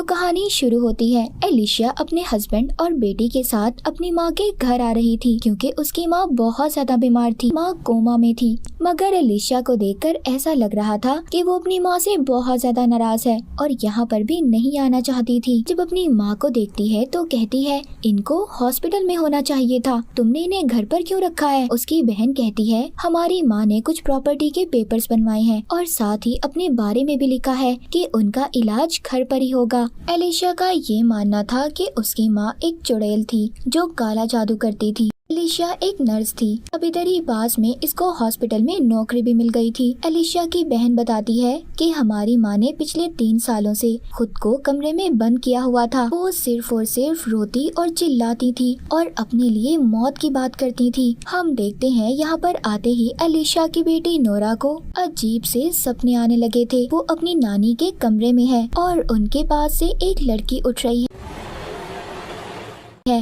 कहानी शुरू होती है। एलिशिया अपने हस्बैंड और बेटी के साथ अपनी माँ के घर आ रही थी क्योंकि उसकी माँ बहुत ज्यादा बीमार थी। माँ कोमा में थी, मगर एलिशिया को देखकर ऐसा लग रहा था कि वो अपनी माँ से बहुत ज्यादा नाराज है और यहाँ पर भी नहीं आना चाहती थी। जब अपनी माँ को देखती है तो कहती है, इनको हॉस्पिटल में होना चाहिए था, तुमने इन्हें घर पर क्यों रखा है। उसकी बहन कहती है, हमारी माँ ने कुछ प्रॉपर्टी के पेपर्स बनवाए हैं और साथ ही अपने बारे में भी लिखा है कि उनका इलाज घर पर ही होगा। एलिशिया का ये मानना था कि उसकी माँ एक चुड़ैल थी जो काला जादू करती थी। एलिशिया एक नर्स थी। अब इधर ही पास में इसको हॉस्पिटल में नौकरी भी मिल गई थी। एलिशिया की बहन बताती है कि हमारी माँ ने पिछले 3 सालों से खुद को कमरे में बंद किया हुआ था। वो सिर्फ और सिर्फ रोती और चिल्लाती थी और अपने लिए मौत की बात करती थी। हम देखते हैं यहाँ पर आते ही एलिशिया की बेटी नोरा को अजीब से सपने आने लगे थे। वो अपनी नानी के कमरे में है और उनके पास से एक लड़की उठ रही है।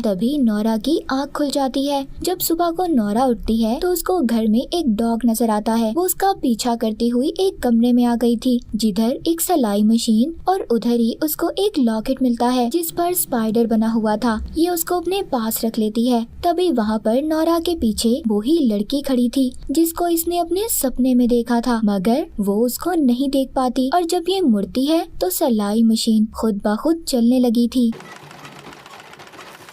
तभी नोरा की आँख खुल जाती है। जब सुबह को नोरा उठती है तो उसको घर में एक डॉग नजर आता है। वो उसका पीछा करती हुई एक कमरे में आ गई थी जिधर एक सिलाई मशीन और उधर ही उसको एक लॉकेट मिलता है जिस पर स्पाइडर बना हुआ था। ये उसको अपने पास रख लेती है। तभी वहाँ पर नोरा के पीछे वो ही लड़की खड़ी थी जिसको इसने अपने सपने में देखा था, मगर वो उसको नहीं देख पाती और जब ये मुड़ती है तो सिलाई मशीन खुद ब खुद चलने लगी थी।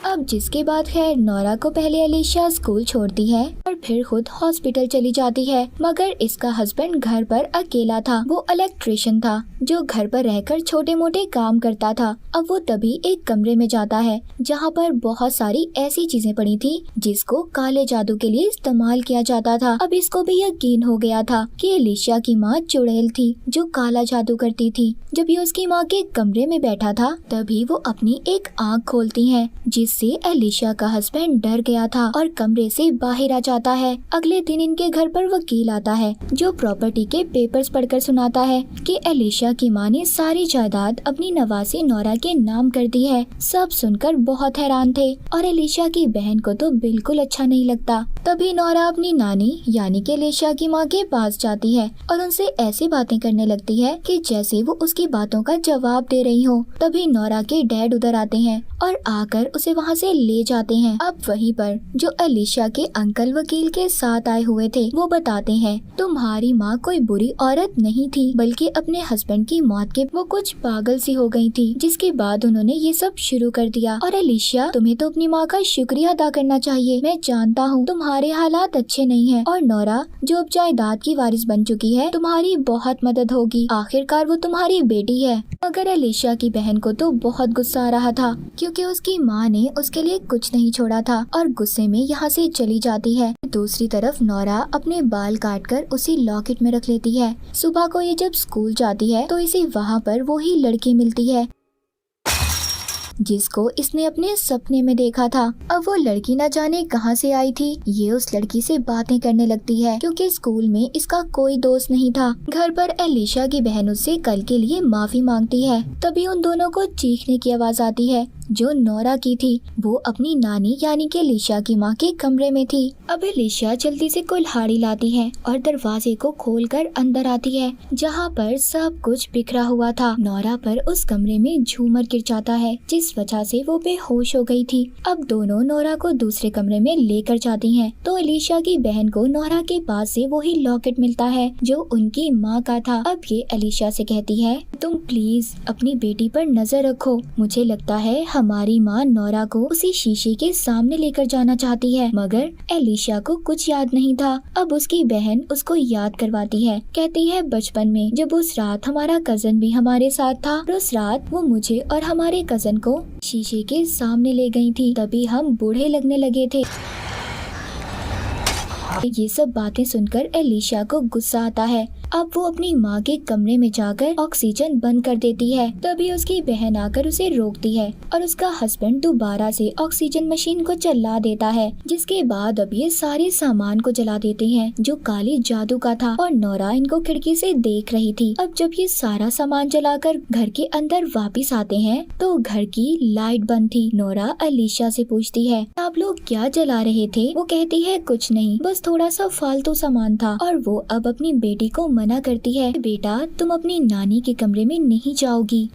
अब जिसके बाद खैर नोरा को पहले एलिशिया स्कूल छोड़ती है और फिर खुद हॉस्पिटल चली जाती है, मगर इसका हस्बैंड घर पर अकेला था। वो इलेक्ट्रिशियन था जो घर पर रहकर छोटे मोटे काम करता था। अब वो तभी एक कमरे में जाता है जहाँ पर बहुत सारी ऐसी चीजें पड़ी थी जिसको काले जादू के लिए इस्तेमाल किया जाता था। अब इसको भी यकीन हो गया था कि एलिशिया की माँ चुड़ैल थी जो काला जादू करती थी। जब ये उसकी माँ के कमरे में बैठा था तभी वो अपनी एक आँख खोलती है जिससे एलिशिया का हस्बैंड डर गया था और कमरे से बाहर आ जाता है। अगले दिन इनके घर पर वकील आता है जो प्रॉपर्टी के पेपर्स पढ़कर सुनाता है कि एलिशिया की माँ ने सारी जायदाद अपनी नवासी नोरा के नाम कर दी है। सब सुनकर बहुत हैरान थे और एलिशिया की बहन को तो बिल्कुल अच्छा नहीं लगता। तभी नोरा अपनी नानी यानी कि एलिशिया की माँ के पास जाती है और उनसे ऐसी बातें करने लगती है कि जैसे वो उसकी बातों का जवाब दे रही हो। तभी नोरा के डैड उधर आते हैं और आकर उसे वहाँ से ले जाते हैं। अब वहीं पर जो एलिशिया के अंकल वकील के साथ आए हुए थे वो बताते हैं, तुम्हारी माँ कोई बुरी औरत नहीं थी बल्कि अपने हस्बैंड की मौत के वो कुछ पागल सी हो गई थी, जिसके बाद उन्होंने ये सब शुरू कर दिया। और एलिशिया, तुम्हें तो अपनी माँ का शुक्रिया अदा करना चाहिए। मैं जानता हूँ तुम्हारे हालात अच्छे नहीं हैं और नोरा जो अब जायदाद की वारिस बन चुकी है तुम्हारी बहुत मदद होगी। आखिरकार वो तुम्हारी बेटी है। मगर एलिशिया की बहन को तो बहुत गुस्सा आ रहा था क्योंकि उसकी माँ ने उसके लिए कुछ नहीं छोड़ा था और गुस्से में यहाँ से चली जाती है। दूसरी तरफ नोरा अपने बाल काटकर उसी लॉकेट में रख लेती है। सुबह को ये जब स्कूल जाती है तो इसे वहाँ पर वो ही लड़की मिलती है जिसको इसने अपने सपने में देखा था। अब वो लड़की न जाने कहां से आई थी। ये उस लड़की से बातें करने लगती है क्योंकि स्कूल में इसका कोई दोस्त नहीं था। घर पर एलिशिया की बहन उससे कल के लिए माफी मांगती है। तभी उन दोनों को चीखने की आवाज आती है जो नोरा की थी। वो अपनी नानी यानी कि एलिशिया की माँ के कमरे में थी। अब एलिशिया जल्दी से कुल्हाड़ी लाती है और दरवाजे को खोलकर अंदर आती है जहाँ पर सब कुछ बिखरा हुआ था। नोरा पर उस कमरे में झूमर गिर जाता है जिस वजह से वो बेहोश हो गई थी। अब दोनों नोरा को दूसरे कमरे में लेकर जाती हैं तो एलिशिया की बहन को नोरा के पास से वही लॉकेट मिलता है जो उनकी माँ का था। अब ये एलिशिया से कहती है, तुम प्लीज अपनी बेटी पर नजर रखो। मुझे लगता है हमारी माँ नोरा को उसी शीशे के सामने लेकर जाना चाहती है। मगर एलिशिया को कुछ याद नहीं था। अब उसकी बहन उसको याद करवाती है। कहती है, बचपन में जब उस रात हमारा कजन भी हमारे साथ था और उस रात वो मुझे और हमारे कजन को शीशे के सामने ले गई थी, तभी हम बूढ़े लगने लगे थे। ये सब बातें सुनकर एलिशिया को गुस्सा आता है। अब वो अपनी माँ के कमरे में जाकर ऑक्सीजन बंद कर देती है। तभी उसकी बहन आकर उसे रोकती है और उसका हस्बैंड दोबारा से ऑक्सीजन मशीन को चला देता है, जिसके बाद अब ये सारे सामान को जला देते हैं जो काली जादू का था और नोरा इनको खिड़की से देख रही थी। अब जब ये सारा सामान जलाकर घर के अंदर वापिस आते हैं तो घर की लाइट बंद थी। नोरा एलिशिया से पूछती है, आप लोग क्या जला रहे थे? वो कहती है, कुछ नहीं, बस थोड़ा सा फालतू सामान था। और वो अब अपनी बेटी को मना करती है, बेटा तुम अपनी नानी के कमरे में नहीं जाओगी।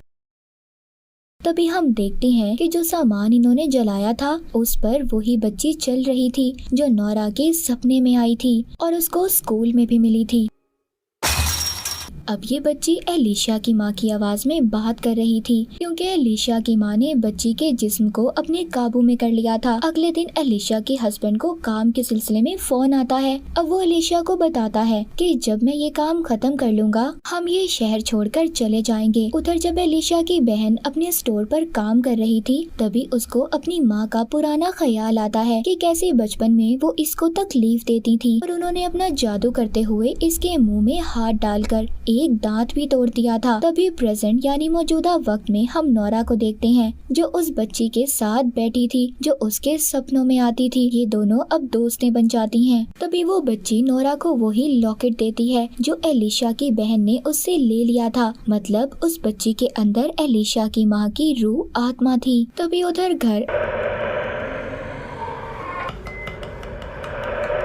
तभी हम देखते हैं कि जो सामान इन्होंने जलाया था उस पर वही बच्ची चल रही थी जो नोरा के सपने में आई थी और उसको स्कूल में भी मिली थी। अब ये बच्ची एलिशा की माँ की आवाज में बात कर रही थी क्योंकि एलिशा की माँ ने बच्ची के जिस्म को अपने काबू में कर लिया था। अगले दिन एलिशा के हस्बैंड को काम के सिलसिले में फोन आता है। अब वो एलिशा को बताता है कि जब मैं ये काम खत्म कर लूंगा हम ये शहर छोड़कर चले जाएंगे। उधर जब एलिशा की बहन अपने स्टोर पर काम कर रही थी तभी उसको अपनी माँ का पुराना ख्याल आता है कि कैसे बचपन में वो इसको तकलीफ देती थी और उन्होंने अपना जादू करते हुए इसके मुँह में हाथ डालकर एक दांत भी तोड़ दिया था। तभी प्रेजेंट यानी मौजूदा वक्त में हम नोरा को देखते हैं जो उस बच्ची के साथ बैठी थी जो उसके सपनों में आती थी। ये दोनों अब दोस्तें बन जाती हैं। तभी वो बच्ची नोरा को वही लॉकेट देती है जो एलिशा की बहन ने उससे ले लिया था। मतलब उस बच्ची के अंदर एलिशा की माँ की रूह आत्मा थी। तभी उधर घर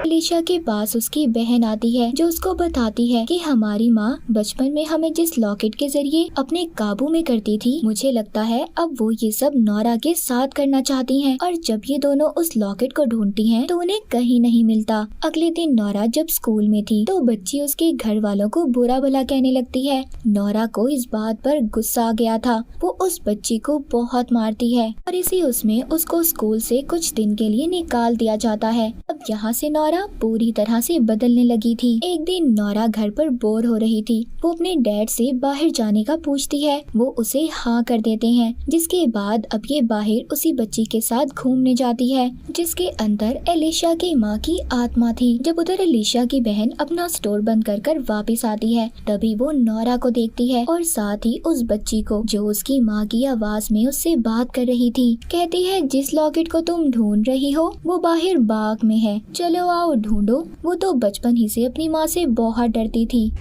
एलिशा के पास उसकी बहन आती है जो उसको बताती है कि हमारी माँ बचपन में हमें जिस लॉकेट के जरिए अपने काबू में करती थी मुझे लगता है अब वो ये सब नोरा के साथ करना चाहती हैं। और जब ये दोनों उस लॉकेट को ढूंढती हैं तो उन्हें कहीं नहीं मिलता। अगले दिन नोरा जब स्कूल में थी तो बच्ची उसके घर वालों को बुरा भला कहने लगती है। नोरा को इस बात पर गुस्सा आ गया था। वो उस बच्ची को बहुत मारती है और इसी उसमें उसको स्कूल से कुछ दिन के लिए निकाल दिया जाता है। अब यहाँ से नोरा पूरी तरह से बदलने लगी थी। एक दिन नोरा घर पर बोर हो रही थी। वो अपने डैड से बाहर जाने का पूछती है। वो उसे हाँ कर देते हैं जिसके बाद अब ये बाहर उसी बच्ची के साथ घूमने जाती है जिसके अंदर एलिशा की माँ की आत्मा थी। जब उधर एलिशा की बहन अपना स्टोर बंद कर वापस आती है तभी वो नोरा को देखती है और साथ ही उस बच्ची को जो उसकी माँ की आवाज में उससे बात कर रही थी। कहती है जिस लॉकेट को तुम ढूंढ रही हो वो बाहर बाग में है, चलो आओ ढूंढो। वो तो बचपन ही से अपनी माँ से बहुत डरती थी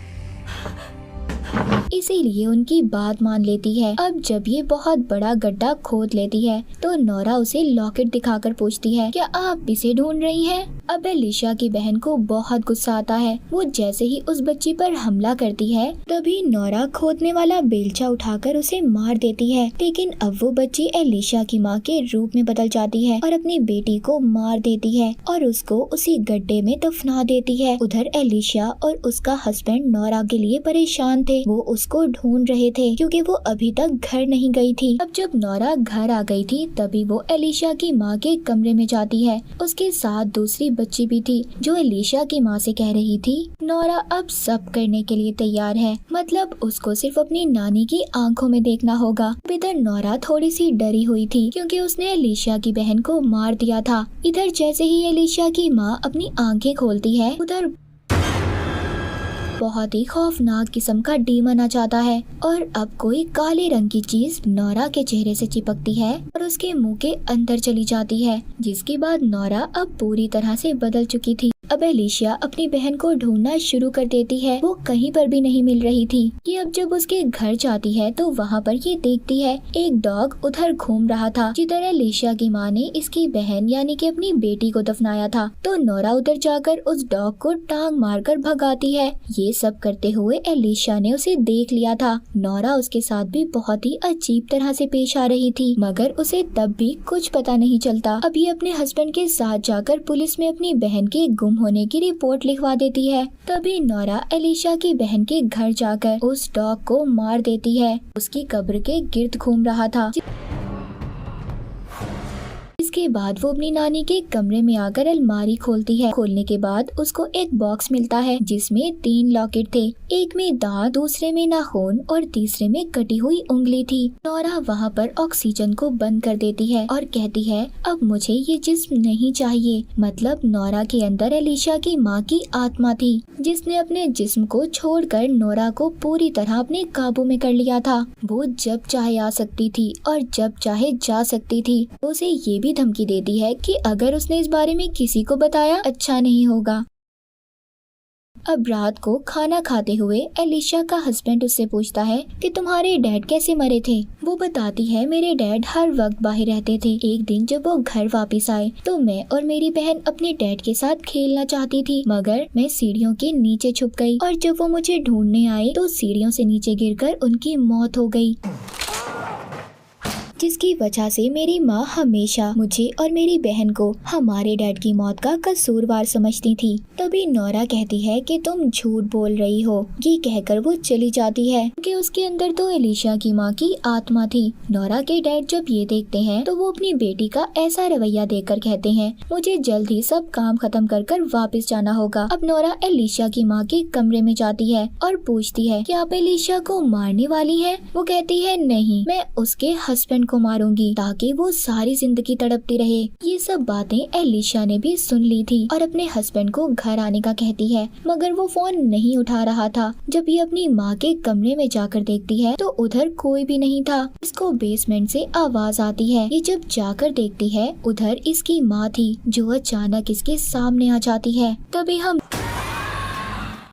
इसीलिए उनकी बात मान लेती है। अब जब ये बहुत बड़ा गड्ढा खोद लेती है तो नोरा उसे लॉकेट दिखाकर पूछती है क्या आप इसे ढूंढ रही हैं? अब एलिशा की बहन को बहुत गुस्सा आता है। वो जैसे ही उस बच्ची पर हमला करती है तभी नोरा खोदने वाला बेलचा उठाकर उसे मार देती है। लेकिन अब वो बच्ची एलिशा की माँ के रूप में बदल जाती है और अपनी बेटी को मार देती है और उसको उसी गड्ढे में दफना देती है। उधर एलिशा और उसका हस्बैंड नोरा के लिए परेशान थे। वो उसको ढूंढ रहे थे क्योंकि वो अभी तक घर नहीं गई थी। अब जब नोरा घर आ गई थी तभी वो एलिशा की माँ के कमरे में जाती है। उसके साथ दूसरी बच्ची भी थी जो एलिशा की माँ से कह रही थी नोरा अब सब करने के लिए तैयार है, मतलब उसको सिर्फ अपनी नानी की आंखों में देखना होगा। इधर नोरा थोड़ी सी डरी हुई थी क्योंकि उसने एलिशा की बहन को मार दिया था। इधर जैसे ही एलिशा की माँ अपनी आंखें खोलती है उधर बहुत ही खौफनाक किस्म का डीमन आ जाता है और अब कोई काले रंग की चीज नोरा के चेहरे से चिपकती है और उसके मुंह के अंदर चली जाती है जिसके बाद नोरा अब पूरी तरह से बदल चुकी थी। अब एलिशा अपनी बहन को ढूंढना शुरू कर देती है। वो कहीं पर भी नहीं मिल रही थी कि अब जब उसके घर जाती है तो वहाँ पर ये देखती है एक डॉग उधर घूम रहा था जिधर एलिशा की माँ ने इसकी बहन यानी कि अपनी बेटी को दफनाया था। तो नोरा उधर जाकर उस डॉग को टांग मारकर भगाती है। ये सब करते हुए एलिशा ने उसे देख लिया था। नोरा उसके साथ भी बहुत ही अजीब तरह से पेश आ रही थी मगर उसे तब भी कुछ पता नहीं चलता। अब ये अपने हस्बैंड के साथ जाकर पुलिस में अपनी बहन के गुम होने की रिपोर्ट लिखवा देती है। तभी नोरा एलिशा की बहन के घर जाकर उस डॉग को मार देती है। उसकी कब्र के गिर्द घूम रहा था। इसके बाद वो अपनी नानी के कमरे में आकर अलमारी खोलती है। खोलने के बाद उसको एक बॉक्स मिलता है जिसमें 3 लॉकेट थे। एक में दांत, दूसरे में नाखून और तीसरे में कटी हुई उंगली थी। नोरा वहाँ पर ऑक्सीजन को बंद कर देती है और कहती है अब मुझे ये जिस्म नहीं चाहिए। मतलब नोरा के अंदर एलिशा की माँ की आत्मा थी जिसने अपने जिस्म को छोड़कर नोरा को पूरी तरह अपने काबू में कर लिया था। वो जब चाहे आ सकती थी और जब चाहे जा सकती थी। उसे ये भी धमकी देती है कि अगर उसने इस बारे में किसी को बताया अच्छा नहीं होगा। अब रात को खाना खाते हुए एलिशा का हस्बैंड उससे पूछता है कि तुम्हारे डैड कैसे मरे थे। वो बताती है मेरे डैड हर वक्त बाहर रहते थे। एक दिन जब वो घर वापस आए तो मैं और मेरी बहन अपने डैड के साथ खेलना चाहती थी मगर मैं सीढ़ियों के नीचे छुप गई और जब वो मुझे ढूंढने आए तो सीढ़ियों से नीचे गिरकर उनकी मौत हो गई। जिसकी वजह से मेरी माँ हमेशा मुझे और मेरी बहन को हमारे डैड की मौत का कसूरवार समझती थी। तभी नोरा कहती है कि तुम झूठ बोल रही हो। ये कहकर वो चली जाती है कि उसके अंदर तो एलिशा की माँ की आत्मा थी। नोरा के डैड जब ये देखते हैं तो वो अपनी बेटी का ऐसा रवैया देखकर कहते हैं, मुझे जल्द ही सब काम खत्म कर वापस जाना होगा। अब नोरा एलिशा की माँ के कमरे में जाती है और पूछती है कि आप एलिशा को मारने वाली हैं? वो कहती है नहीं, मैं उसके हस्बैंड को मारूंगी ताकि वो सारी जिंदगी तड़पती रहे। ये सब बातें एलिशा ने भी सुन ली थी और अपने हस्बैंड को घर आने का कहती है, मगर वो फोन नहीं उठा रहा था। जब ये अपनी माँ के कमरे में जाकर देखती है तो उधर कोई भी नहीं था। इसको बेसमेंट से आवाज आती है। ये जब जाकर देखती है उधर इसकी माँ थी जो अचानक इसके सामने आ जाती है। तभी हम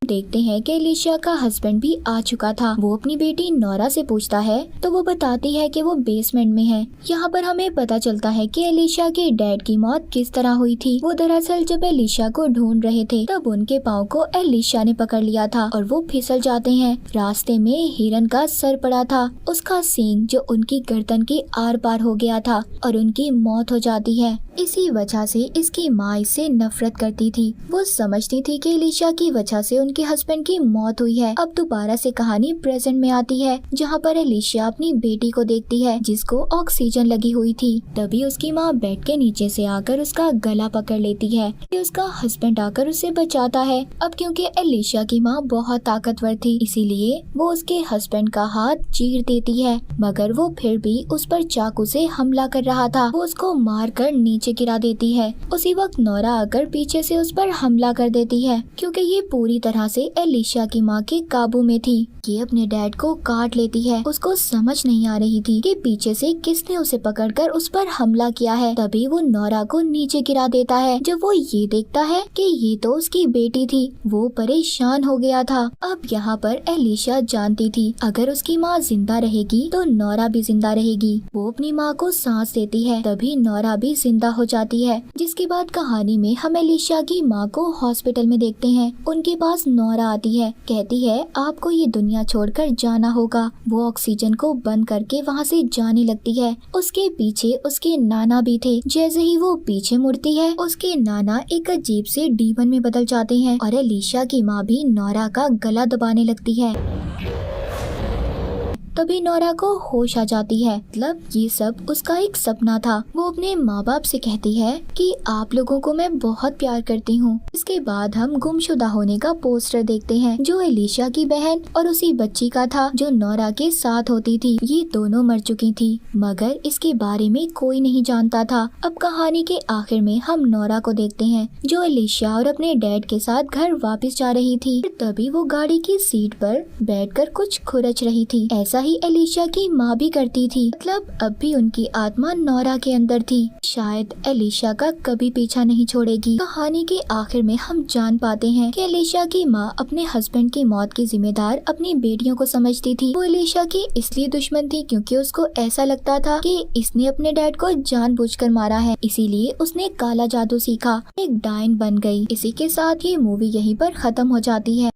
देखते हैं कि एलिशा का हस्बैंड भी आ चुका था। वो अपनी बेटी नोरा से पूछता है तो वो बताती है कि वो बेसमेंट में है। यहाँ पर हमें पता चलता है कि एलिशा के डैड की मौत किस तरह हुई थी। वो दरअसल जब एलिशा को ढूंढ रहे थे तब उनके पाँव को एलिशा ने पकड़ लिया था और वो फिसल जाते हैं। रास्ते में हिरन का सर पड़ा था, उसका सींग जो उनकी गर्दन के आर पार हो गया था और उनकी मौत हो जाती है। इसी वजह से इसकी माँ इससे नफरत करती थी। वो समझती थी कि एलिशा की वजह से उनके हस्बैंड की मौत हुई है। अब दोबारा से कहानी प्रेजेंट में आती है जहाँ पर एलिशा अपनी बेटी को देखती है जिसको ऑक्सीजन लगी हुई थी। तभी उसकी माँ बेड के नीचे से आकर उसका गला पकड़ लेती है कि उसका हस्बैंड आकर उसे बचाता है। अब क्योंकि एलिशा की माँ बहुत ताकतवर थी इसीलिए वो उसके हस्बैंड का हाथ चीर देती है, मगर वो फिर भी उस पर चाकू से हमला कर रहा था। वो उसको मार कर नीचे गिरा देती है। उसी वक्त नोरा आकर पीछे से उस पर हमला कर देती है क्योंकि ये पूरी तरह से एलिशा की माँ के काबू में थी। ये अपने डैड को काट लेती है। उसको समझ नहीं आ रही थी कि पीछे से किसने उसे पकड़कर उस पर हमला किया है। तभी वो नोरा को नीचे गिरा देता है। जब वो ये देखता है कि ये तो उसकी बेटी थी वो परेशान हो गया था। अब यहाँ पर एलिशा जानती थी अगर उसकी माँ जिंदा रहेगी तो नोरा भी जिंदा रहेगी। वो अपनी माँ को सांस देती है तभी नोरा भी जिंदा हो जाती है। जिसके बाद कहानी में हम एलिशा की माँ को हॉस्पिटल में देखते हैं। उनके पास नोरा आती है, कहती है आपको ये दुनिया छोड़कर जाना होगा। वो ऑक्सीजन को बंद करके वहाँ से जाने लगती है। उसके पीछे उसके नाना भी थे। जैसे ही वो पीछे मुड़ती है उसके नाना एक अजीब से डीमन में बदल जाते हैं और एलिशा की माँ भी नोरा का गला दबाने लगती है। तभी नोरा को होश आ जाती है। मतलब ये सब उसका एक सपना था। वो अपने माँ बाप से कहती है कि आप लोगों को मैं बहुत प्यार करती हूँ। इसके बाद हम गुमशुदा होने का पोस्टर देखते हैं जो एलिशा की बहन और उसी बच्ची का था जो नोरा के साथ होती थी। ये दोनों मर चुकी थी मगर इसके बारे में कोई नहीं जानता था। अब कहानी के आखिर में हम नोरा को देखते हैं जो एलिशा और अपने डैड के साथ घर वापस जा रही थी। तभी वो गाड़ी की सीट पर बैठकर कुछ खुरच रही थी। ऐसा ही एलिशा की माँ भी करती थी। मतलब अब भी उनकी आत्मा नोरा के अंदर थी। शायद एलिशा का कभी पीछा नहीं छोड़ेगी। कहानी के आखिर में हम जान पाते हैं कि एलिशा की माँ अपने हस्बैंड की मौत की जिम्मेदार अपनी बेटियों को समझती थी। वो एलिशा की इसलिए दुश्मन थी क्योंकि उसको ऐसा लगता था कि इसने अपने डैड को जानबूझकर मारा है, इसीलिए उसने काला जादू सीखा, एक डायन बन गई। इसी के साथ ये मूवी यहीं पर खत्म हो जाती है।